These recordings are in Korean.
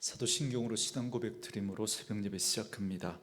사도신경으로 신앙 고백 드림으로 새벽 예배 시작합니다.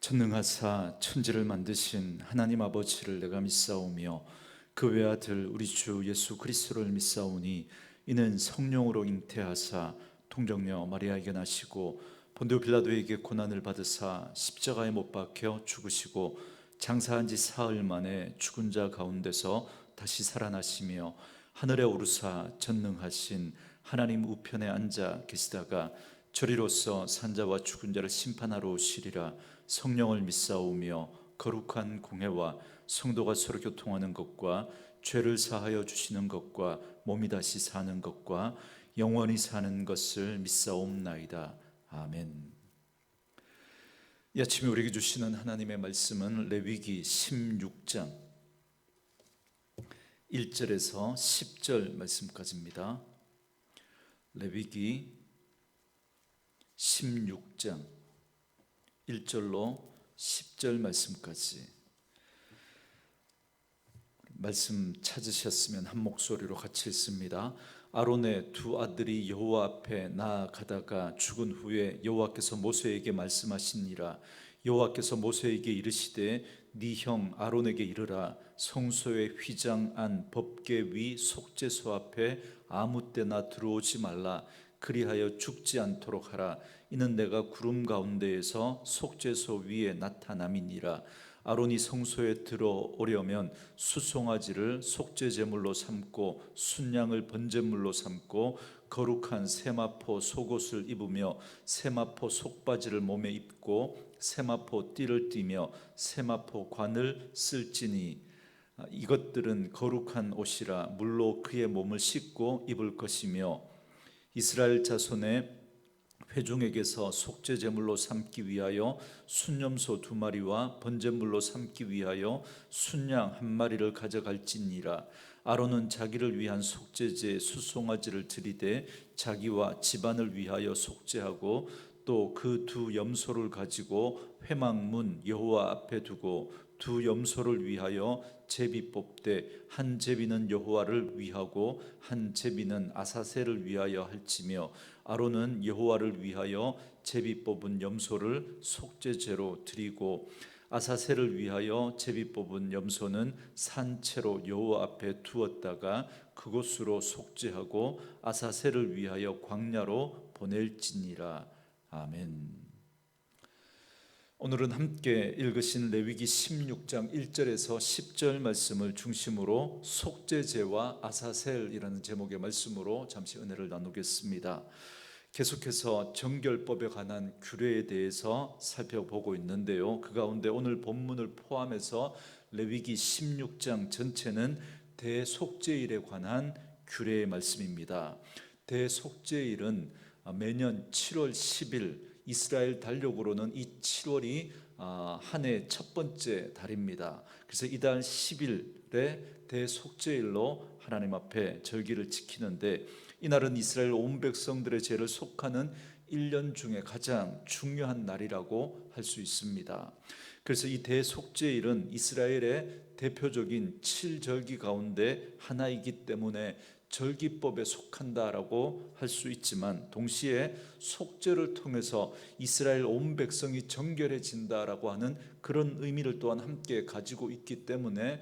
전능하사 천지를 만드신 하나님 아버지를 내가 믿사오며 그 외아들 우리 주 예수 그리스도를 믿사오니 이는 성령으로 잉태하사 통정녀 마리아에게 나시고 본디오 빌라도에게 고난을 받으사 십자가에 못 박혀 죽으시고 장사한 지 사흘 만에 죽은 자 가운데서 다시 살아나시며 하늘에 오르사 전능하신 하나님 우편에 앉아 계시다가 저리로서 산자와 죽은 자를 심판하러 오시리라. 성령을 믿사오며 거룩한 공회와 성도가 서로 교통하는 것과 죄를 사하여 주시는 것과 몸이 다시 사는 것과 영원히 사는 것을 믿사옵나이다. 아멘. 이 아침에 우리에게 주시는 하나님의 말씀은 레위기 16장 1절에서 10절 말씀까지입니다. 레위기 16장 1절로 10절 말씀까지. 말씀 찾으셨으면 한 목소리로 같이 읽습니다. 아론의 두 아들이 여호와 앞에 나아가다가 죽은 후에 여호와께서 모세에게 말씀하시니라. 여호와께서 모세에게 이르시되 네 형 아론에게 이르라. 성소의 휘장 안 법궤 위 속죄소 앞에 아무 때나 들어오지 말라. 그리하여 죽지 않도록 하라. 이는 내가 구름 가운데에서 속죄소 위에 나타남이니라. 아론이 성소에 들어오려면 수송아지를 속죄제물로 삼고 순양을 번제물로 삼고 거룩한 세마포 속옷을 입으며 세마포 속바지를 몸에 입고 세마포 띠를 띠며 세마포 관을 쓸지니 이것들은 거룩한 옷이라. 물로 그의 몸을 씻고 입을 것이며 이스라엘 자손의 회중에게서 속죄제물로 삼기 위하여 순염소 2마리와 번제물로 삼기 위하여 순양 1마리를 가져갈지니라. 아론은 자기를 위한 속죄제 수송아지를 드리되 자기와 집안을 위하여 속죄하고 또 그 두 염소를 가지고 회막문 여호와 앞에 두고 두 염소를 위하여 제비 뽑되 한 제비는 여호와를 위하고 한 제비는 아사셀을 위하여 할지며 아론은 여호와를 위하여 제비 뽑은 염소를 속죄제로 드리고 아사셀을 위하여 제비 뽑은 염소는 산채로 여호와 앞에 두었다가 그곳으로 속죄하고 아사셀을 위하여 광야로 보낼지니라. 아멘. 오늘은 함께 읽으신 레위기 16장 1절에서 10절 말씀을 중심으로 속죄제와 아사셀이라는 제목의 말씀으로 잠시 은혜를 나누겠습니다. 계속해서 정결법에 관한 규례에 대해서 살펴보고 있는데요. 그 가운데 오늘 본문을 포함해서 레위기 16장 전체는 대속죄일에 관한 규례의 말씀입니다. 대속죄일은 매년 7월 10일 이스라엘 달력으로는 이 7월이 한 해 첫 번째 달입니다. 그래서 이달 10일에 대속죄일로 하나님 앞에 절기를 지키는데 이날은 이스라엘 온 백성들의 죄를 속하는 1년 중에 가장 중요한 날이라고 할 수 있습니다. 그래서 이 대속죄일은 이스라엘의 대표적인 7절기 가운데 하나이기 때문에 절기법에 속한다라고 할 수 있지만 동시에 속죄를 통해서 이스라엘 온 백성이 정결해진다라고 하는 그런 의미를 또한 함께 가지고 있기 때문에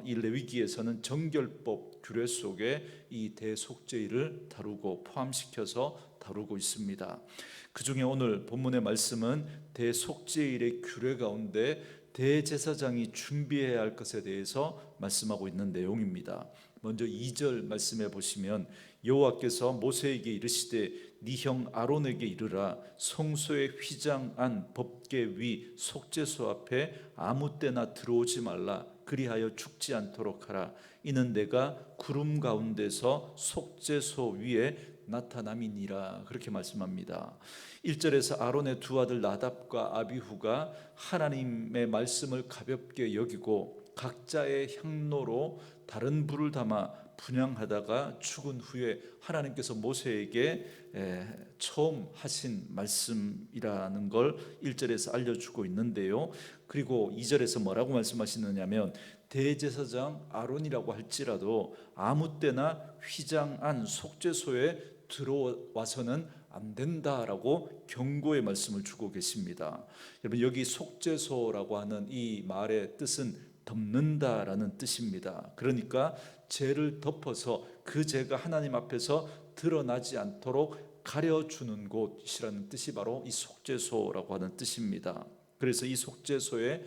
이 레위기에서는 정결법 규례 속에 이 대속죄일을 다루고 포함시켜서 다루고 있습니다. 그 중에 오늘 본문의 말씀은 대속죄일의 규례 가운데 대제사장이 준비해야 할 것에 대해서 말씀하고 있는 내용입니다. 먼저 2절 말씀해 보시면 여호와께서 모세에게 이르시되 네 형 아론에게 이르라. 성소의 휘장 안 법궤 위 속죄소 앞에 아무 때나 들어오지 말라. 그리하여 죽지 않도록 하라. 이는 내가 구름 가운데서 속죄소 위에 나타남이니라. 그렇게 말씀합니다. 1절에서 아론의 두 아들 나답과 아비후가 하나님의 말씀을 가볍게 여기고 각자의 향로로 다른 불을 담아 분향하다가 죽은 후에 하나님께서 모세에게 처음 하신 말씀이라는 걸 1절에서 알려주고 있는데요. 그리고 2절에서 뭐라고 말씀하시느냐면 대제사장 아론이라고 할지라도 아무 때나 휘장 안 속죄소에 들어와서는 안 된다라고 경고의 말씀을 주고 계십니다. 여러분, 여기 속죄소라고 하는 이 말의 뜻은 덮는다라는 뜻입니다. 그러니까 죄를 덮어서 그 죄가 하나님 앞에서 드러나지 않도록 가려주는 곳이라는 뜻이 바로 이 속죄소라고 하는 뜻입니다. 그래서 이 속죄소에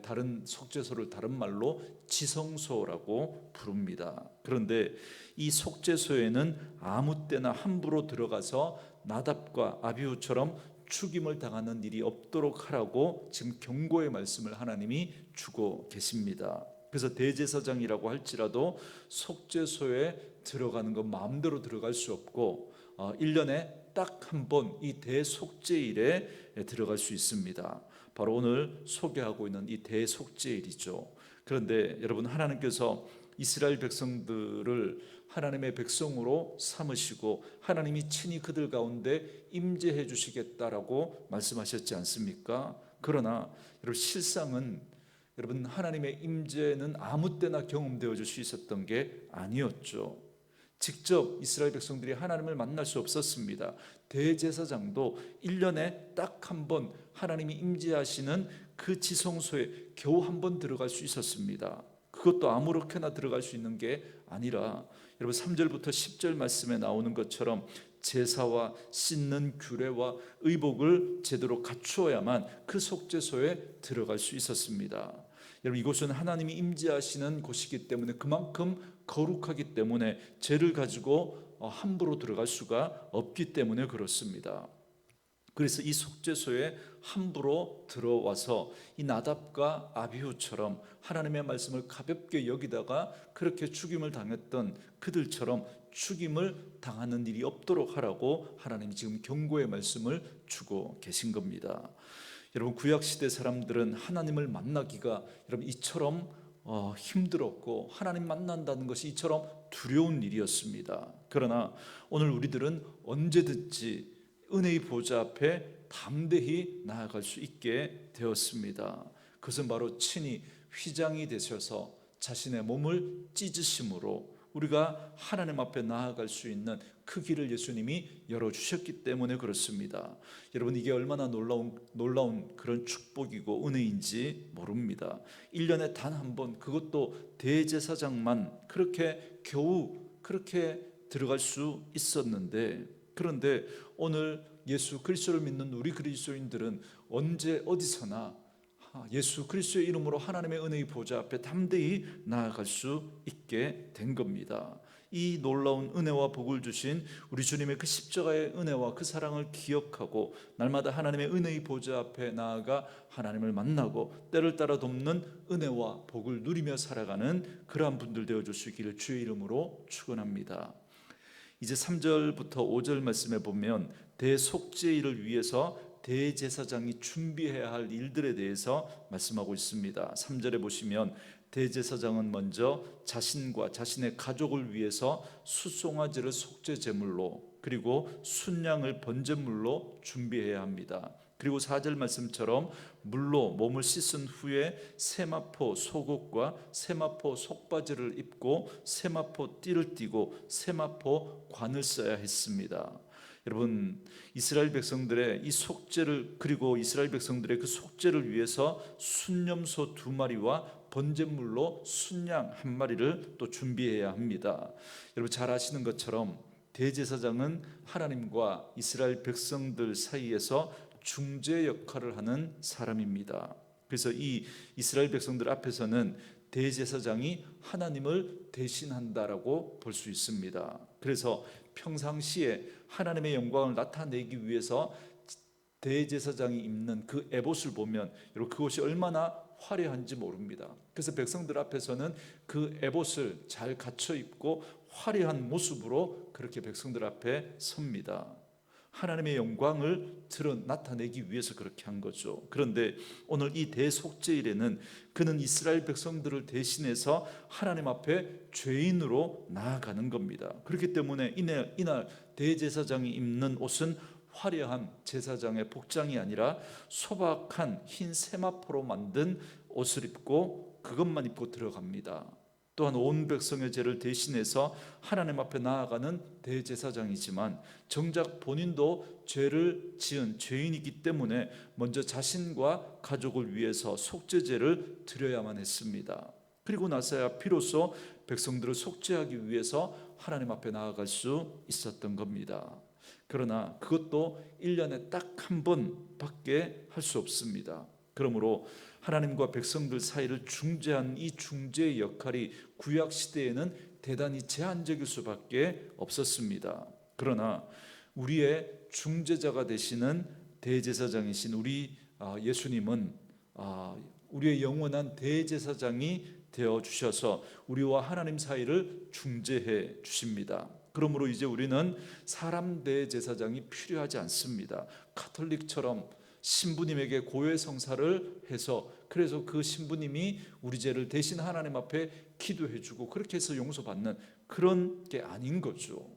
다른 속죄소를 다른 말로 지성소라고 부릅니다. 그런데 이 속죄소에는 아무 때나 함부로 들어가서 나답과 아비후처럼 죽임을 당하는 일이 없도록 하라고 지금 경고의 말씀을 하나님이 주고 계십니다. 그래서 대제사장이라고 할지라도 속죄소에 들어가는 건 마음대로 들어갈 수 없고 1년에 딱 한 번 이 대속죄일에 들어갈 수 있습니다. 바로 오늘 소개하고 있는 이 대속죄일이죠. 그런데 여러분, 하나님께서 이스라엘 백성들을 하나님의 백성으로 삼으시고 하나님이 친히 그들 가운데 임재해 주시겠다라고 말씀하셨지 않습니까? 그러나 여러분, 실상은 여러분, 하나님의 임재는 아무 때나 경험되어질 수 있었던 게 아니었죠. 직접 이스라엘 백성들이 하나님을 만날 수 없었습니다. 대제사장도 1년에 딱 한 번 하나님이 임재하시는 그 지성소에 겨우 한 번 들어갈 수 있었습니다. 그것도 아무렇게나 들어갈 수 있는 게 아니라 여러분, 3절부터 10절 말씀에 나오는 것처럼 제사와 씻는 규례와 의복을 제대로 갖추어야만 그 속죄소에 들어갈 수 있었습니다. 여러분, 이곳은 하나님이 임재하시는 곳이기 때문에 그만큼 거룩하기 때문에 죄를 가지고 함부로 들어갈 수가 없기 때문에 그렇습니다. 그래서 이 속죄소에 함부로 들어와서 이 나답과 아비후처럼 하나님의 말씀을 가볍게 여기다가 그렇게 죽임을 당했던 그들처럼 죽임을 당하는 일이 없도록 하라고 하나님이 지금 경고의 말씀을 주고 계신 겁니다. 여러분, 구약시대 사람들은 하나님을 만나기가 여러분 이처럼 힘들었고 하나님 만난다는 것이 이처럼 두려운 일이었습니다. 그러나 오늘 우리들은 언제든지 은혜의 보좌 앞에 담대히 나아갈 수 있게 되었습니다. 그것은 바로 친히 휘장이 되셔서 자신의 몸을 찢으심으로 우리가 하나님 앞에 나아갈 수 있는 그 길을 예수님이 열어주셨기 때문에 그렇습니다. 여러분, 이게 얼마나 놀라운 그런 축복이고 은혜인지 모릅니다. 1년에 단 한 번, 그것도 대제사장만 그렇게 겨우 그렇게 들어갈 수 있었는데, 그런데 오늘 예수 그리스도를 믿는 우리 그리스도인들은 언제 어디서나 예수 그리스도의 이름으로 하나님의 은혜의 보좌 앞에 담대히 나아갈 수 있게 된 겁니다. 이 놀라운 은혜와 복을 주신 우리 주님의 그 십자가의 은혜와 그 사랑을 기억하고 날마다 하나님의 은혜의 보좌 앞에 나아가 하나님을 만나고 때를 따라 돕는 은혜와 복을 누리며 살아가는 그러한 분들 되어줄 수 있기를 주의 이름으로 축원합니다. 이제 3절부터 5절 말씀에 보면 대속죄일을 위해서 대제사장이 준비해야 할 일들에 대해서 말씀하고 있습니다. 3절에 보시면 대제사장은 먼저 자신과 자신의 가족을 위해서 수송아지를 속죄 제물로 그리고 순양을 번제물로 준비해야 합니다. 그리고 4절 말씀처럼 물로 몸을 씻은 후에 세마포 속옷과 세마포 속바지를 입고 세마포 띠를 띠고 세마포 관을 써야 했습니다. 여러분, 이스라엘 백성들의 이 속죄를 그리고 이스라엘 백성들의 그 속죄를 위해서 순염소 2마리와 번제물로 순양 1마리를 또 준비해야 합니다. 여러분, 잘 아시는 것처럼 대제사장은 하나님과 이스라엘 백성들 사이에서 중재 역할을 하는 사람입니다. 그래서 이 이스라엘 백성들 앞에서는 대제사장이 하나님을 대신한다라고 볼 수 있습니다. 그래서 평상시에 하나님의 영광을 나타내기 위해서 대제사장이 입는 그 에봇을 보면 여러분, 그것이 얼마나 화려한지 모릅니다. 그래서 백성들 앞에서는 그 에봇을 잘 갖춰 입고 화려한 모습으로 그렇게 백성들 앞에 섭니다. 하나님의 영광을 나타내기 위해서 그렇게 한 거죠. 그런데 오늘 이 대속죄일에는 그는 이스라엘 백성들을 대신해서 하나님 앞에 죄인으로 나아가는 겁니다. 그렇기 때문에 이날 대제사장이 입는 옷은 화려한 제사장의 복장이 아니라 소박한 흰 세마포로 만든 옷을 입고 그것만 입고 들어갑니다. 또한 온 백성의 죄를 대신해서 하나님 앞에 나아가는 대제사장이지만 정작 본인도 죄를 지은 죄인이기 때문에 먼저 자신과 가족을 위해서 속죄제를 드려야만 했습니다. 그리고 나서야 비로소 백성들을 속죄하기 위해서 하나님 앞에 나아갈 수 있었던 겁니다. 그러나 그것도 1년에 딱 한 번밖에 할 수 없습니다. 그러므로 하나님과 백성들 사이를 중재한 이 중재의 역할이 구약 시대에는 대단히 제한적일 수밖에 없었습니다. 그러나 우리의 중재자가 되시는 대제사장이신 우리 예수님은 우리의 영원한 대제사장이 되어 주셔서 우리와 하나님 사이를 중재해 주십니다. 그러므로 이제 우리는 사람 대제사장이 필요하지 않습니다. 가톨릭처럼 신부님에게 고해성사를 해서 그래서 그 신부님이 우리 죄를 대신 하나님 앞에 기도해 주고 그렇게 해서 용서받는 그런 게 아닌 거죠.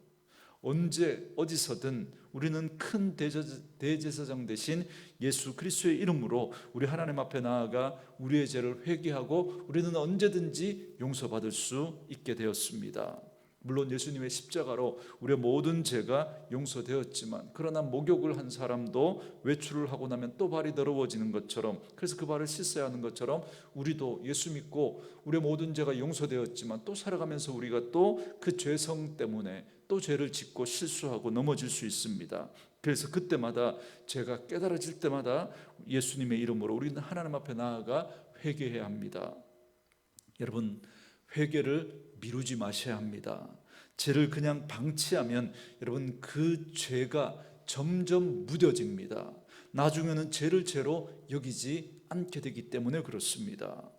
언제 어디서든 우리는 큰 대제사장 대신 예수 그리스도의 이름으로 우리 하나님 앞에 나아가 우리의 죄를 회개하고 우리는 언제든지 용서받을 수 있게 되었습니다. 물론 예수님의 십자가로 우리의 모든 죄가 용서되었지만 그러나 목욕을 한 사람도 외출을 하고 나면 또 발이 더러워지는 것처럼 그래서 그 발을 씻어야 하는 것처럼 우리도 예수 믿고 우리의 모든 죄가 용서되었지만 또 살아가면서 우리가 또 그 죄성 때문에 또 죄를 짓고 실수하고 넘어질 수 있습니다. 그래서 그때마다 죄가 깨달아질 때마다 예수님의 이름으로 우리는 하나님 앞에 나아가 회개해야 합니다. 여러분, 회개를 미루지 마셔야 합니다. 죄를 그냥 방치하면 여러분 그 죄가 점점 무뎌집니다. 나중에는 죄를 죄로 여기지 않게 되기 때문에 그렇습니다.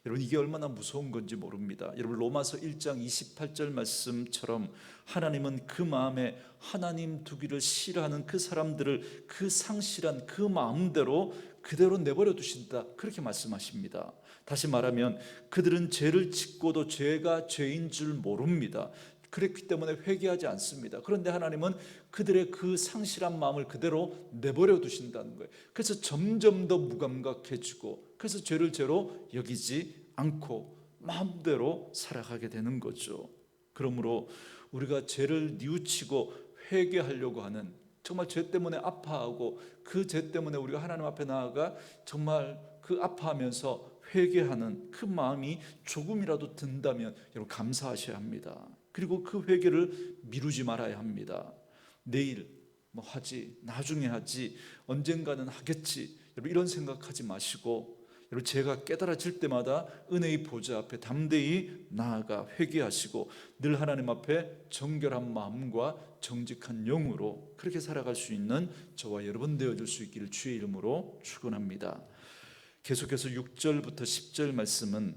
여러분 이게 얼마나 무서운 건지 모릅니다. 여러분 로마서 1장 28절 말씀처럼 하나님은 그 마음에 하나님 두기를 싫어하는 그 사람들을 그 상실한 그 마음대로 그대로 내버려 두신다 그렇게 말씀하십니다. 다시 말하면 그들은 죄를 짓고도 죄가 죄인 줄 모릅니다. 그렇기 때문에 회개하지 않습니다. 그런데 하나님은 그들의 그 상실한 마음을 그대로 내버려 두신다는 거예요. 그래서 점점 더 무감각해지고 그래서 죄를 죄로 여기지 않고 마음대로 살아가게 되는 거죠. 그러므로 우리가 죄를 뉘우치고 회개하려고 하는 정말 죄 때문에 아파하고 그 죄 때문에 우리가 하나님 앞에 나아가 정말 그 아파하면서 회개하는 그 마음이 조금이라도 든다면 여러분 감사하셔야 합니다. 그리고 그 회개를 미루지 말아야 합니다. 내일 뭐 하지, 나중에 하지, 언젠가는 하겠지, 여러분 이런 생각하지 마시고 여러분 제가 깨달아질 때마다 은혜의 보좌 앞에 담대히 나아가 회개하시고 늘 하나님 앞에 정결한 마음과 정직한 영으로 그렇게 살아갈 수 있는 저와 여러분 되어줄 수 있기를 주의 이름으로 축원합니다. 계속해서 6절부터 10절 말씀은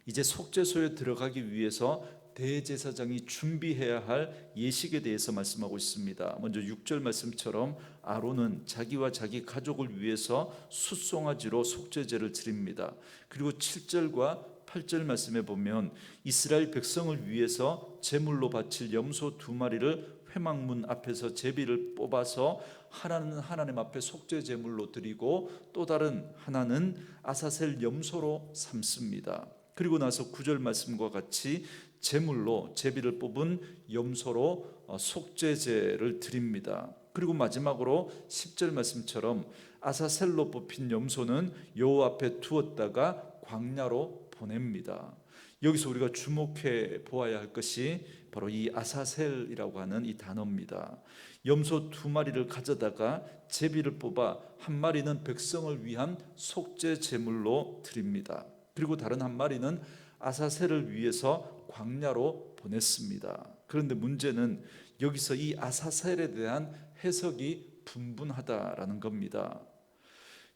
이제 속죄소에 들어가기 위해서 대제사장이 준비해야 할 예식에 대해서 말씀하고 있습니다. 먼저 6절 말씀처럼 아론은 자기와 자기 가족을 위해서 숫송아지로 속죄제를 드립니다. 그리고 7절과 8절 말씀에 보면 이스라엘 백성을 위해서 제물로 바칠 염소 2마리를 회막문 앞에서 제비를 뽑아서 하나는 하나님 앞에 속죄 제물로 드리고 또 다른 하나는 아사셀 염소로 삼습니다. 그리고 나서 9절 말씀과 같이 제물로 제비를 뽑은 염소로 속죄제를 드립니다. 그리고 마지막으로 10절 말씀처럼 아사셀로 뽑힌 염소는 여호와 앞에 두었다가 광야로 보냅니다. 여기서 우리가 주목해 보아야 할 것이 바로 이 아사셀이라고 하는 이 단어입니다. 염소 2마리를 가져다가 제비를 뽑아 한 마리는 백성을 위한 속죄 제물로 드립니다. 그리고 다른 한 마리는 아사셀을 위해서 광야로 보냈습니다. 그런데 문제는 여기서 이 아사셀에 대한 해석이 분분하다라는 겁니다.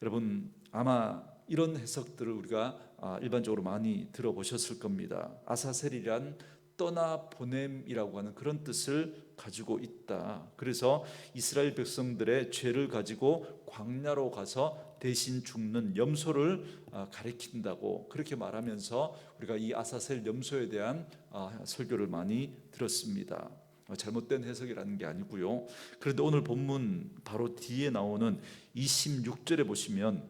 여러분 아마 이런 해석들을 우리가 일반적으로 많이 들어보셨을 겁니다. 아사셀이란 떠나보냄이라고 하는 그런 뜻을 가지고 있다. 그래서 이스라엘 백성들의 죄를 가지고 광야로 가서 대신 죽는 염소를 가리킨다고 그렇게 말하면서 우리가 이 아사셀 염소에 대한 설교를 많이 들었습니다. 잘못된 해석이라는 게 아니고요. 그런데 오늘 본문 바로 뒤에 나오는 26절에 보시면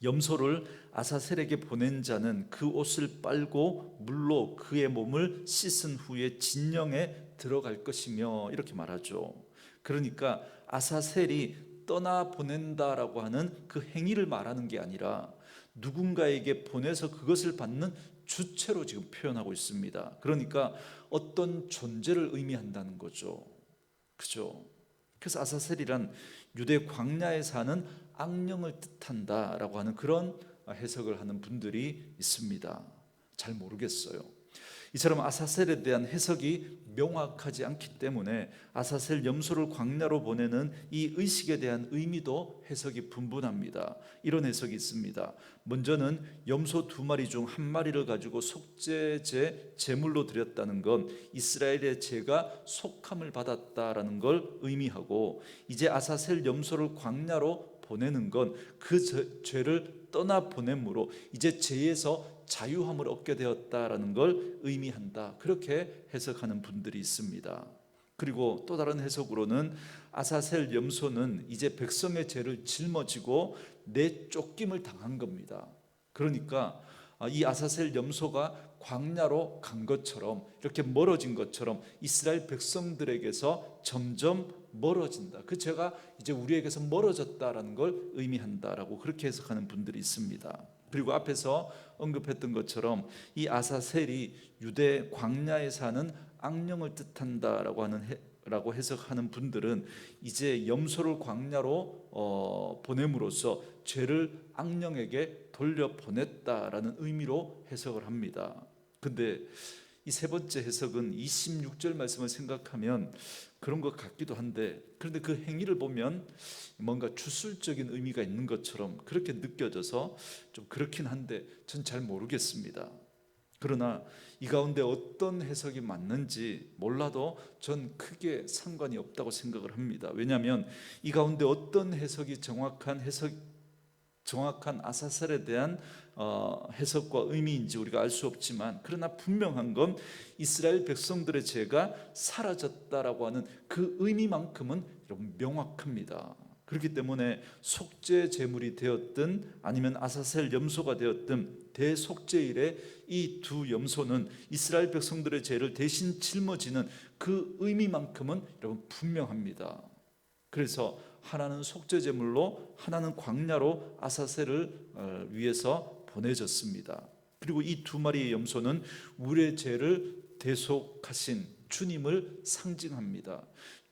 염소를 아사셀에게 보낸 자는 그 옷을 빨고 물로 그의 몸을 씻은 후에 진영에 들어갈 것이며, 이렇게 말하죠. 그러니까 아사셀이 떠나 보낸다라고 하는 그 행위를 말하는 게 아니라 누군가에게 보내서 그것을 받는 주체로 지금 표현하고 있습니다. 그러니까 어떤 존재를 의미한다는 거죠. 그죠? 그래서 아사셀이란 유대 광야에 사는 악령을 뜻한다라고 하는 그런 해석을 하는 분들이 있습니다. 잘 모르겠어요. 이처럼 아사셀에 대한 해석이 명확하지 않기 때문에 아사셀 염소를 광야로 보내는 이 의식에 대한 의미도 해석이 분분합니다. 이런 해석이 있습니다. 먼저는 염소 2마리 중 1마리를 가지고 속죄제 제물로 드렸다는 건 이스라엘의 죄가 속함을 받았다라는 걸 의미하고, 이제 아사셀 염소를 광야로 보내는 건 그 죄를 떠나 보냄으로 이제 죄에서 자유함을 얻게 되었다라는 걸 의미한다, 그렇게 해석하는 분들이 있습니다. 그리고 또 다른 해석으로는 아사셀 염소는 이제 백성의 죄를 짊어지고 내쫓김을 당한 겁니다. 그러니까 이 아사셀 염소가 광야로 간 것처럼, 이렇게 멀어진 것처럼 이스라엘 백성들에게서 점점 멀어진다, 그 죄가 이제 우리에게서 멀어졌다라는 걸 의미한다라고 그렇게 해석하는 분들이 있습니다. 그리고 앞에서 언급했던 것처럼 이 아사셀이 유대 광야에 사는 악령을 뜻한다라고 라고 해석하는 분들은 이제 염소를 광야로 보냄으로써 죄를 악령에게 돌려보냈다라는 의미로 해석을 합니다. 근데 이 세 번째 해석은 26절 말씀을 생각하면 그런 것 같기도 한데, 그런데 그 행위를 보면 뭔가 주술적인 의미가 있는 것처럼 그렇게 느껴져서 좀 그렇긴 한데 전 잘 모르겠습니다. 그러나 이 가운데 어떤 해석이 맞는지 몰라도 전 크게 상관이 없다고 생각을 합니다. 왜냐하면 이 가운데 어떤 해석이 정확한 아사셀에 대한 해석과 의미인지 우리가 알 수 없지만, 그러나 분명한 건 이스라엘 백성들의 죄가 사라졌다라고 하는 그 의미만큼은 여러분 명확합니다. 그렇기 때문에 속죄 제물이 되었든 아니면 아사셀 염소가 되었든 대속죄일에 이 두 염소는 이스라엘 백성들의 죄를 대신 짊어지는 그 의미만큼은 여러분 분명합니다. 그래서 하나는 속죄 제물로, 하나는 광야로 아사셀을 위해서 보내졌습니다. 그리고 이 2마리의 염소는 우리의 죄를 대속하신 주님을 상징합니다.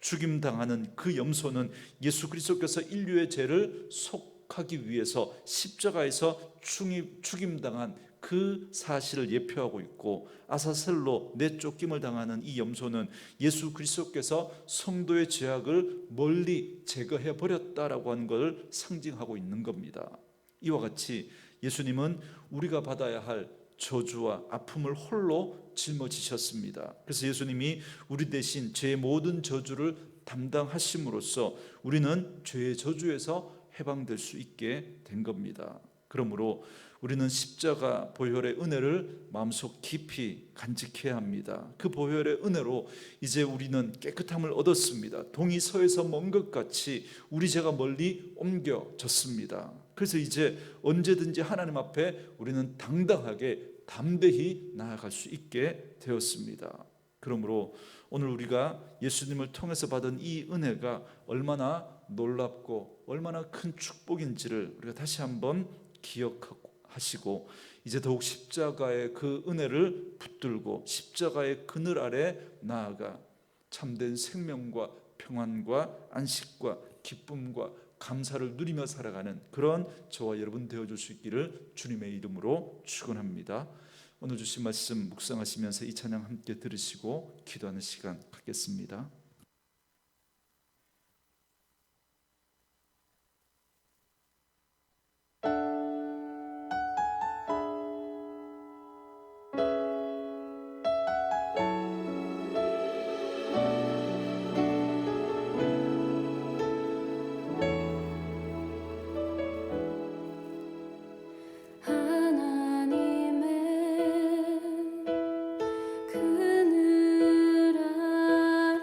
죽임당하는 그 염소는 예수 그리스도께서 인류의 죄를 속하기 위해서 십자가에서 죽임당한 그 사실을 예표하고 있고, 아사셀로 내쫓김을 당하는 이 염소는 예수 그리스도께서 성도의 죄악을 멀리 제거해 버렸다라고 하는 것을 상징하고 있는 겁니다. 이와 같이 예수님은 우리가 받아야 할 저주와 아픔을 홀로 짊어지셨습니다. 그래서 예수님이 우리 대신 죄의 모든 저주를 담당하심으로써 우리는 죄의 저주에서 해방될 수 있게 된 겁니다. 그러므로 우리는 십자가 보혈의 은혜를 마음속 깊이 간직해야 합니다. 그 보혈의 은혜로 이제 우리는 깨끗함을 얻었습니다. 동이 서에서 먼 것 같이 우리 죄가 멀리 옮겨졌습니다. 그래서 이제 언제든지 하나님 앞에 우리는 당당하게 담대히 나아갈 수 있게 되었습니다. 그러므로 오늘 우리가 예수님을 통해서 받은 이 은혜가 얼마나 놀랍고 얼마나 큰 축복인지를 우리가 다시 한번 기억하시고, 이제 더욱 십자가의 그 은혜를 붙들고 십자가의 그늘 아래 나아가 참된 생명과 평안과 안식과 기쁨과 감사를 누리며 살아가는 그런 저와 여러분 되어줄 수 있기를 주님의 이름으로 축원합니다. 오늘 주신 말씀 묵상하시면서 이 찬양 함께 들으시고 기도하는 시간 갖겠습니다. 하나님의 그늘 아래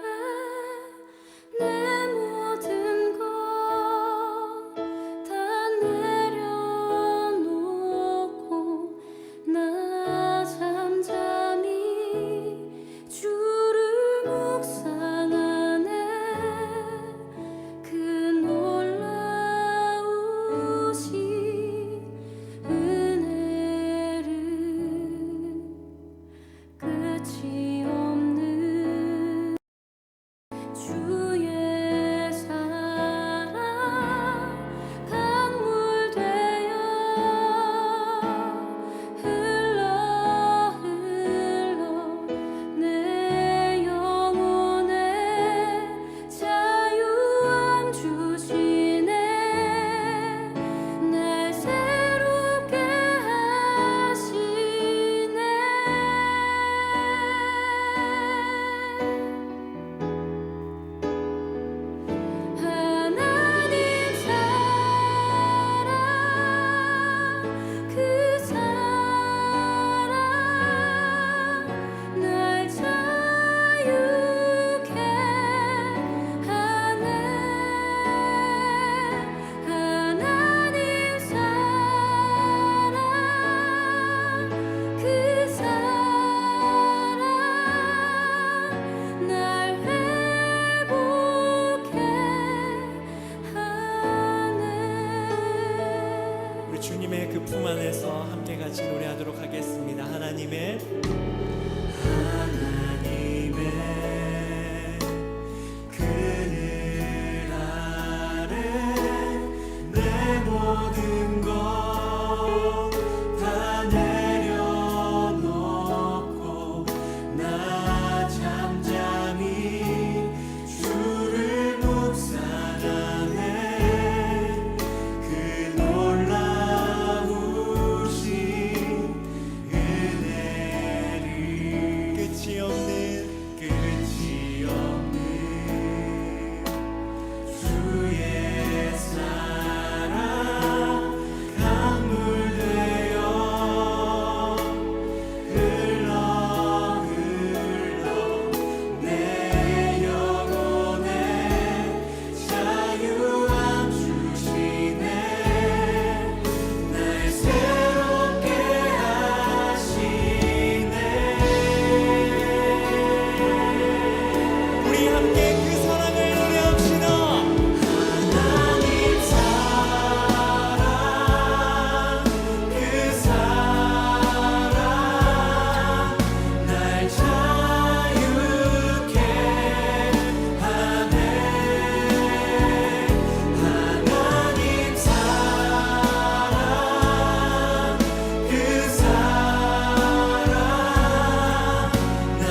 품 안에서 함께 같이 노래하도록 하겠습니다. 하나님의 그늘 아래 내 모든 것 다 내려놓고 나 잠잠히 주를 묵상하네. 그 놀라우신 은혜를 끝이 없는 주의 사랑 강물 되어 흘러 내 영혼에 자유함 주시네. 날 새롭게 하시네. 우리 함께 그 사랑을 노래합시다. 하나님 사랑 그 사랑 날 자유케 하네. 하나님 사랑 그 사랑 날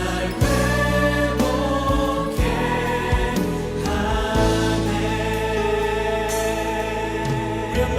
회복해 하네. 우리 한번